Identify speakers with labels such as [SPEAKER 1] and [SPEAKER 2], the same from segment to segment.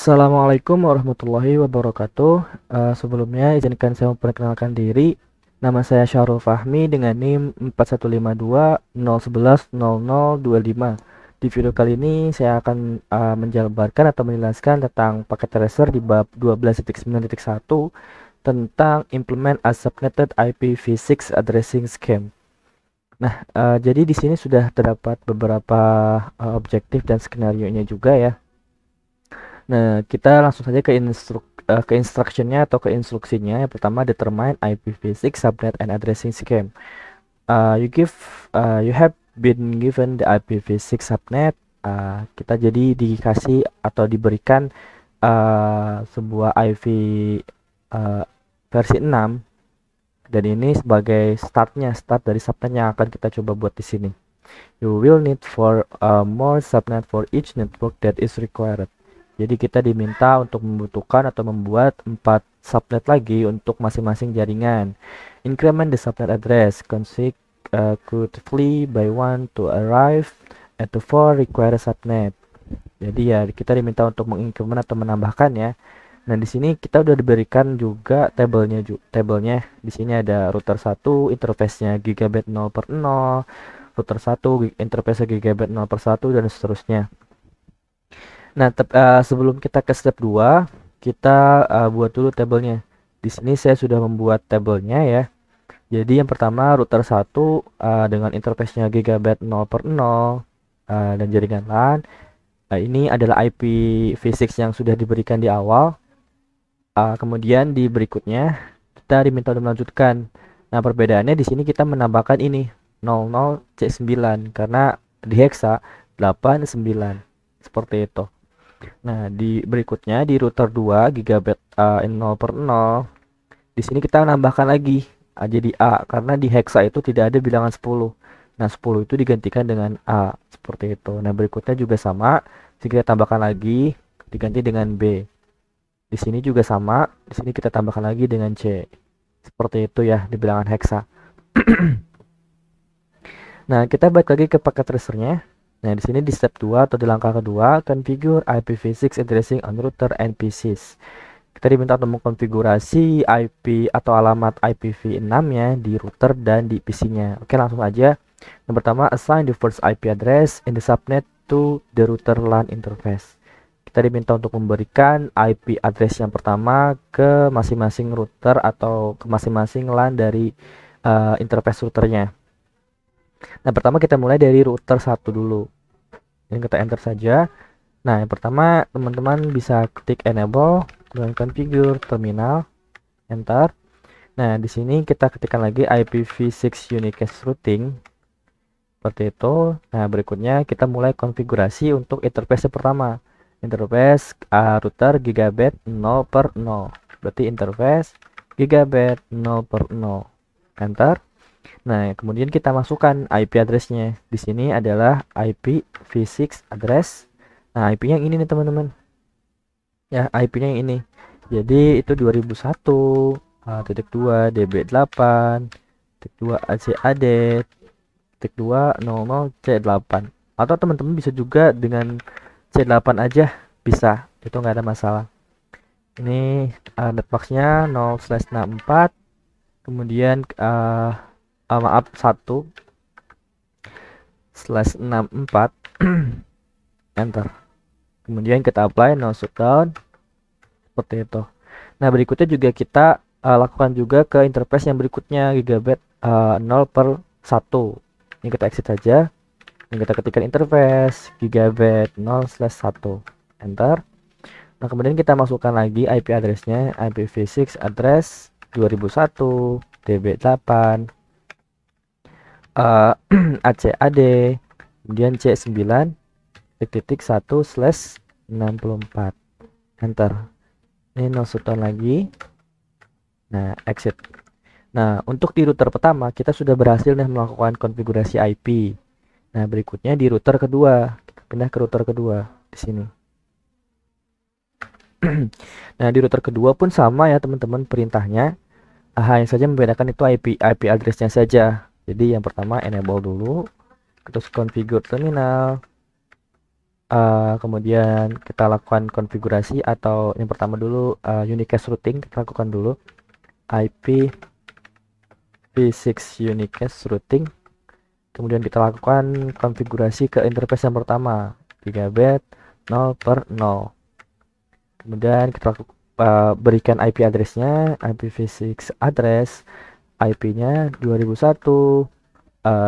[SPEAKER 1] Assalamualaikum warahmatullahi wabarakatuh. Sebelumnya izinkan saya memperkenalkan diri. Nama saya Syahrul Fahmi dengan NIM 4152 011 0025. Di video kali ini saya akan menjabarkan atau menjelaskan tentang paket tracer di bab 12.9.1 tentang implement a subnetted IPv6 addressing scheme. Nah, jadi di sini sudah terdapat beberapa objektif dan skenario-nya juga ya. Nah, kita langsung saja ke instructionnya atau ke instruksinya. Yang pertama, determine IPv6 subnet and addressing scheme. You have been given the IPv6 subnet. Kita jadi dikasih atau diberikan sebuah IP versi 6, dan ini sebagai start dari subnet yang akan kita coba buat di sini. You will need for more subnet for each network that is required. Jadi kita diminta untuk membutuhkan atau membuat 4 subnet lagi untuk masing-masing jaringan. Increment the subnet address consecutively by 1 to arrive at the 4 required subnet. Jadi ya kita diminta untuk mengincrement atau menambahkan ya. Nah, di sini kita udah diberikan juga tabelnya. Di sini ada router 1 interface-nya gigabit 0/0, router 1 interface gigabit 0/1 dan seterusnya. Nah, sebelum kita ke step 2, kita buat dulu tabelnya. Di sini saya sudah membuat tabelnya ya. Jadi yang pertama router 1 dengan interface-nya gigabit 0/0 dan jaringan LAN. Ini adalah IPv6 yang sudah diberikan di awal. Kemudian di berikutnya kita diminta untuk melanjutkan. Nah, perbedaannya di sini kita menambahkan ini 00C9 karena di hexa 89 seperti itu. Nah, di berikutnya di router 2 gigabit 0/0. Di sini kita menambahkan lagi jadi A karena di hexa itu tidak ada bilangan 10. Nah, 10 itu digantikan dengan A seperti itu. Nah, berikutnya juga sama, jadi kita tambahkan lagi diganti dengan B. Di sini juga sama, di sini kita tambahkan lagi dengan C. Seperti itu ya di bilangan hexa. Nah, kita balik lagi ke paket tracernya. Nah, di sini di step 2 atau di langkah kedua, configure IPv6 addressing on router and PCs. Kita diminta untuk mengkonfigurasi IP atau alamat IPv6 ya di router dan di PC-nya. Oke, langsung aja. Yang pertama, assign the first IP address in the subnet to the router LAN interface. Kita diminta untuk memberikan IP address yang pertama ke masing-masing router atau ke masing-masing LAN dari interface routernya. Nah, pertama kita mulai dari router 1 dulu. Ini kita enter saja. Nah, yang pertama teman-teman bisa ketik enable dan configure terminal, enter. Nah, di sini kita ketikkan lagi IPv6 unicast routing. Seperti itu. Nah, berikutnya kita mulai konfigurasi untuk interface pertama. Interface router gigabit 0/0. Berarti interface gigabit 0/0. Enter. Nah, kemudian kita masukkan IP address-nya. Di sini adalah IPv6 address. Nah, IP-nya yang ini nih, teman-teman. Ya, IP-nya yang ini. Jadi itu 2001.2 db8 .2 ACAD .2 00C8. Atau teman-teman bisa juga dengan C8 aja bisa. Itu nggak ada masalah. Ini netbox-nya 0/64. Kemudian maaf 1/64 enter. Kemudian kita apply no shutdown seperti itu. Nah, berikutnya juga kita lakukan juga ke interface yang berikutnya gigabit 0/1. Ini kita exit saja. Ini kita ketikkan interface gigabit 0/1 enter. Nah, kemudian kita masukkan lagi IP address-nya IPv6 address 2001 db8 ACAD kemudian C9.1/64 enter. Ini no shutdown lagi. Nah, exit. Nah, untuk di router pertama kita sudah berhasil nih melakukan konfigurasi IP. Nah, berikutnya di router kedua, kita pindah ke router kedua di sini. Nah, di router kedua pun sama ya teman-teman perintahnya. Hanya saja membedakan itu IP address-nya saja. Jadi yang pertama enable dulu, terus configure terminal, kemudian kita lakukan konfigurasi, atau yang pertama dulu unicast routing kita lakukan dulu. IPv6 unicast routing, kemudian kita lakukan konfigurasi ke interface yang pertama, gigabit 0/0. Kemudian kita berikan IP addressnya, IPv6 address, IP-nya 2001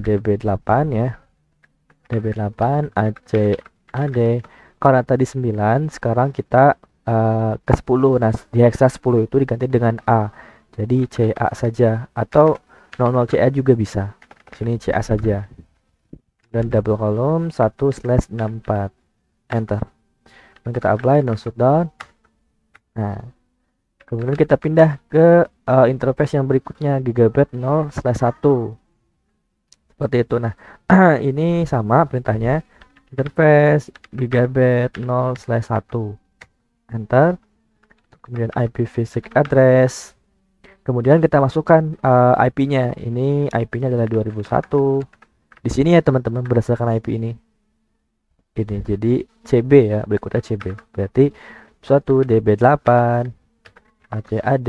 [SPEAKER 1] DB8 ya, DB8 ACAD. Karena tadi 9, sekarang kita ke 10. Nah, di hexa 10 itu diganti dengan A, jadi CA saja, atau 00CA juga bisa. Sini CA saja, dan double column 1/64, enter. Dan kita apply no shutdown. Nah, kemudian kita pindah ke interface yang berikutnya, gigabit 0/1, seperti itu. Nah, ini sama perintahnya, interface gigabit 0/1, enter. Kemudian IPv6 address, kemudian kita masukkan IP-nya. Ini IP-nya adalah 2001 di sini ya teman-teman, berdasarkan IP ini. Jadi CB ya, berikutnya CB, berarti 1 DB8 ACAD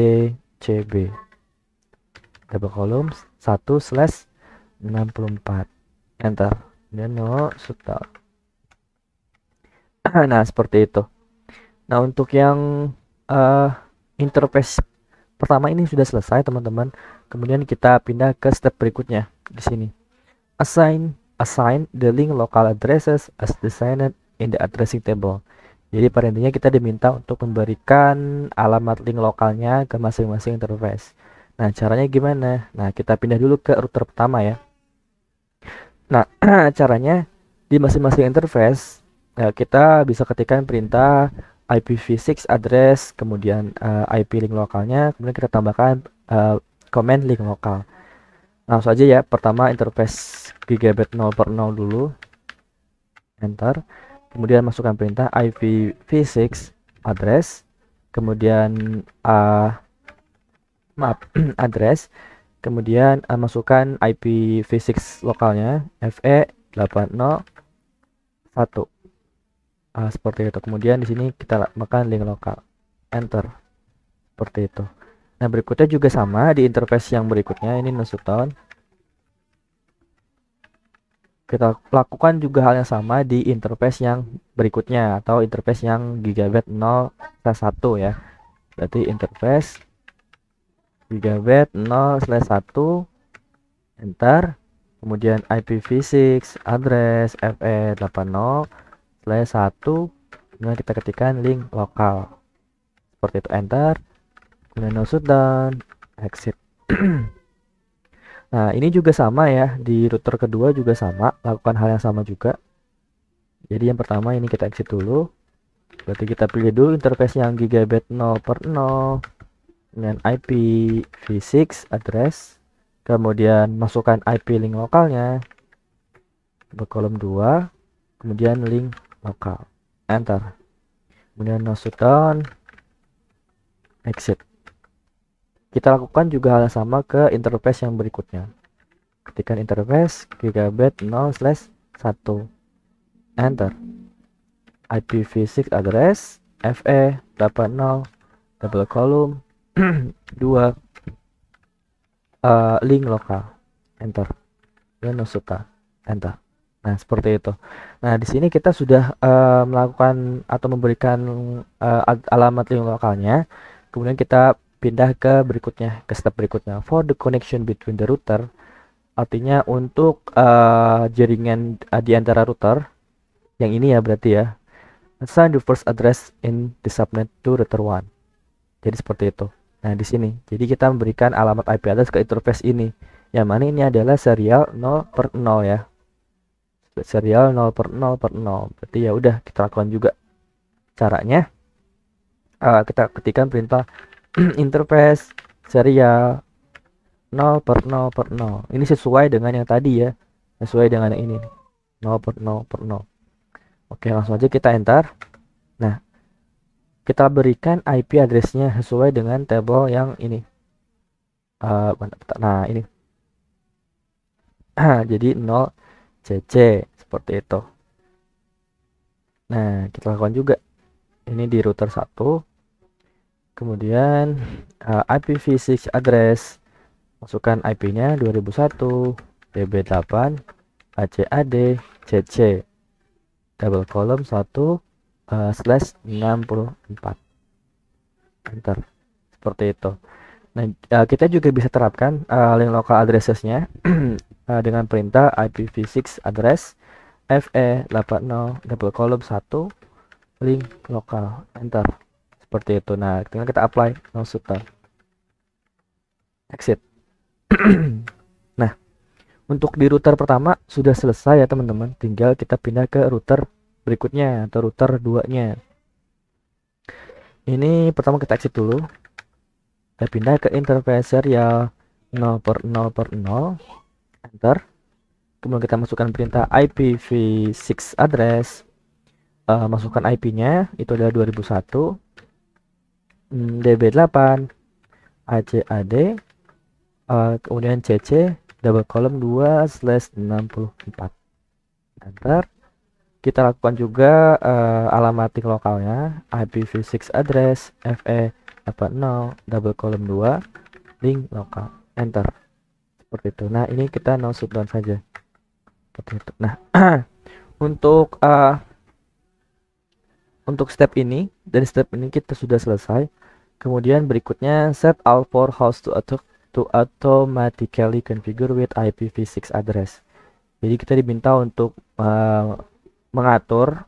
[SPEAKER 1] CB, double column 1/64, enter. Dan no shutdown. Nah, seperti itu. Nah, untuk yang interface pertama ini sudah selesai teman-teman. Kemudian kita pindah ke step berikutnya di sini. Assign the link local addresses as designed in the addressing table. Jadi pada intinya kita diminta untuk memberikan alamat link lokalnya ke masing-masing interface. Nah, caranya gimana? Nah, kita pindah dulu ke router pertama ya. Nah, caranya di masing-masing interface kita bisa ketikkan perintah IPv6 address, kemudian IP link lokalnya, kemudian kita tambahkan command link lokal. Langsung aja ya, pertama interface gigabit 0/0 dulu, enter. Kemudian masukkan perintah IPv6 address, kemudian address, kemudian masukkan IPv6 lokalnya FE801. Seperti itu. Kemudian di sini kita makan link lokal, enter, seperti itu. Nah, berikutnya juga sama di interface yang berikutnya, ini no shutdown. Kita lakukan juga hal yang sama di interface yang berikutnya, atau interface yang gigabit 0/1 ya. Berarti interface gigabit 0/1, enter. Kemudian IPv6 address FE80/1, kemudian kita ketikkan link lokal, seperti itu, enter. Kemudian no shutdown, exit. Nah, ini juga sama ya, di router kedua juga sama, lakukan hal yang sama juga. Jadi yang pertama ini kita exit dulu, berarti kita pilih dulu interface yang gigabit 0/0 dengan IPv6 address, kemudian masukkan IP link lokalnya, berkolom 2, kemudian link lokal, enter. Kemudian no shutdown, exit. Kita lakukan juga hal yang sama ke interface yang berikutnya. Ketikkan interface gigabit 0/1, enter. IPv6 address FE80 double column 2 link lokal, enter. Dan no shutdown, enter. Nah, seperti itu. Nah, di sini kita sudah melakukan atau memberikan alamat link lokalnya. Kemudian kita pindah ke berikutnya, ke step berikutnya, for the connection between the router. Artinya untuk jaringan di antara router yang ini ya, berarti ya, assign the first address in the subnet to router 1. Jadi seperti itu. Nah, di sini jadi kita memberikan alamat IP address ke interface ini, yang mana ini adalah serial 0/0 ya, serial 0/0/0. Berarti ya udah, kita lakukan juga caranya. Kita ketikkan perintah interface serial 0/0/0. Ini sesuai dengan yang tadi ya, sesuai dengan yang ini 0/0/0. Oke, langsung aja kita enter. Nah, kita berikan IP addressnya sesuai dengan tabel yang ini. Nah, ini jadi 0cc, seperti itu. Nah, kita lakukan juga ini di router 1. Kemudian IPv6 address, masukkan IP-nya 2001 db8 ACAD CC double column 1/64, enter. Seperti itu. Nah, kita juga bisa terapkan link local addresses-nya dengan perintah IPv6 address FE80 double column 1 link lokal, enter. Seperti itu. Nah, tinggal kita apply no shutdown, exit. Nah, untuk di router pertama sudah selesai ya teman-teman, tinggal kita pindah ke router berikutnya atau router 2-nya. Ini pertama kita exit dulu, kita pindah ke interface serial 0/0/0, enter. Kemudian kita masukkan perintah IPv6 address, masukkan IP-nya itu adalah 2001 db8 ACAD kemudian CC double column 2/64, enter. Kita lakukan juga alamat link lokalnya IPv6 address FE80 double column 2 link lokal, enter. Seperti itu. Nah, ini kita no shutdown saja seperti itu. Nah, untuk step ini, dari step ini kita sudah selesai. Kemudian berikutnya set all for host to automatically configure with IPv6 address. Jadi kita diminta untuk mengatur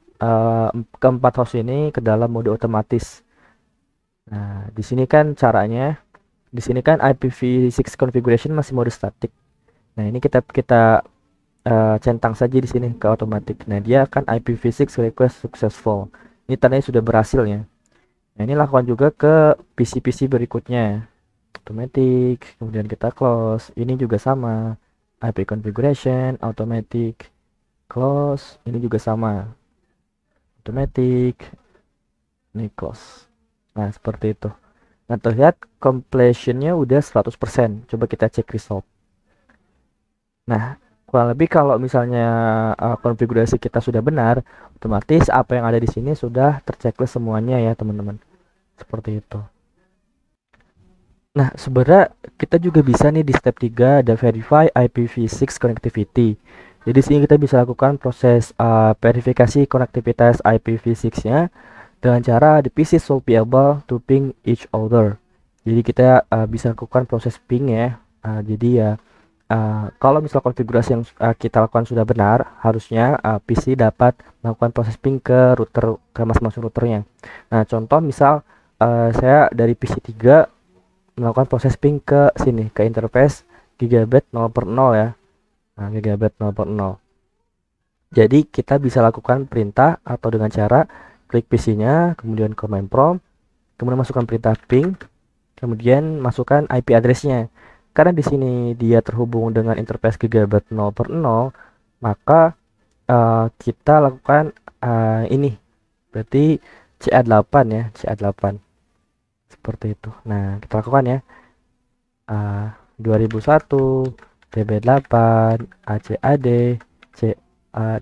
[SPEAKER 1] keempat host ini ke dalam mode otomatis. Nah, di sini kan caranya, di sini kan IPv6 configuration masih mode static. Nah, ini kita centang saja di sini ke automatic. Nah, dia akan IPv6 request successful. Ini tandanya sudah berhasil ya. Nah, ini lakukan juga ke PC-PC berikutnya. Automatic, kemudian kita close. Ini juga sama. IP configuration, automatic, close. Ini juga sama. Automatic. Ini close. Nah, seperti itu. Nah, terlihat completionnya udah 100%. Coba kita cek result. Nah, kurang lebih kalau misalnya konfigurasi kita sudah benar, otomatis apa yang ada di sini sudah terchecklist semuanya ya teman-teman. Seperti itu. Nah, sebenarnya kita juga bisa nih di step 3 ada verify IPv6 connectivity. Jadi sini kita bisa lakukan proses verifikasi konektivitas IPv6-nya dengan cara the PC should be able to ping each other. Jadi kita bisa lakukan proses ping ya. Jadi ya kalau misal konfigurasi yang kita lakukan sudah benar, harusnya PC dapat melakukan proses ping ke router, ke masing-masing routernya. Nah, contoh misal saya dari PC 3 melakukan proses ping ke sini, ke interface gigabit 0/0 ya. Nah, gigabit 0/0. Jadi kita bisa lakukan perintah atau dengan cara klik PC-nya, kemudian command prompt, kemudian masukkan perintah ping, kemudian masukkan IP address-nya. Karena di sini dia terhubung dengan interface gigabit 0/0, maka kita lakukan ini. Berarti CA8 ya, CA8. Seperti itu. Nah, kita lakukan ya. 2001 db8 ACAD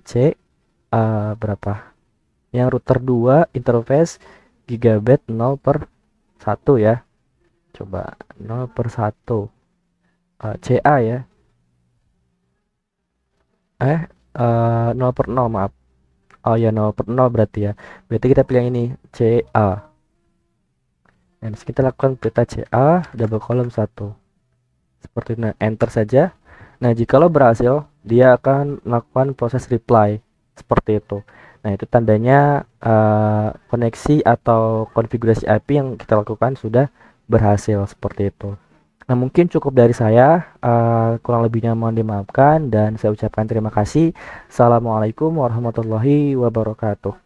[SPEAKER 1] C berapa? Yang router 2 interface gigabit 0/1 ya. Coba 0/1 CA ya. 0/0 maaf. Oh ya 0/0 berarti ya. Berarti kita pilih yang ini CA. Dan kita lakukan perintah CA double column 1. Seperti ini, enter saja. Nah, jikalau berhasil, dia akan melakukan proses reply seperti itu. Nah, itu tandanya koneksi atau konfigurasi IP yang kita lakukan sudah berhasil seperti itu. Nah, mungkin cukup dari saya. Kurang lebihnya mohon dimaafkan dan saya ucapkan terima kasih. Assalamualaikum warahmatullahi wabarakatuh.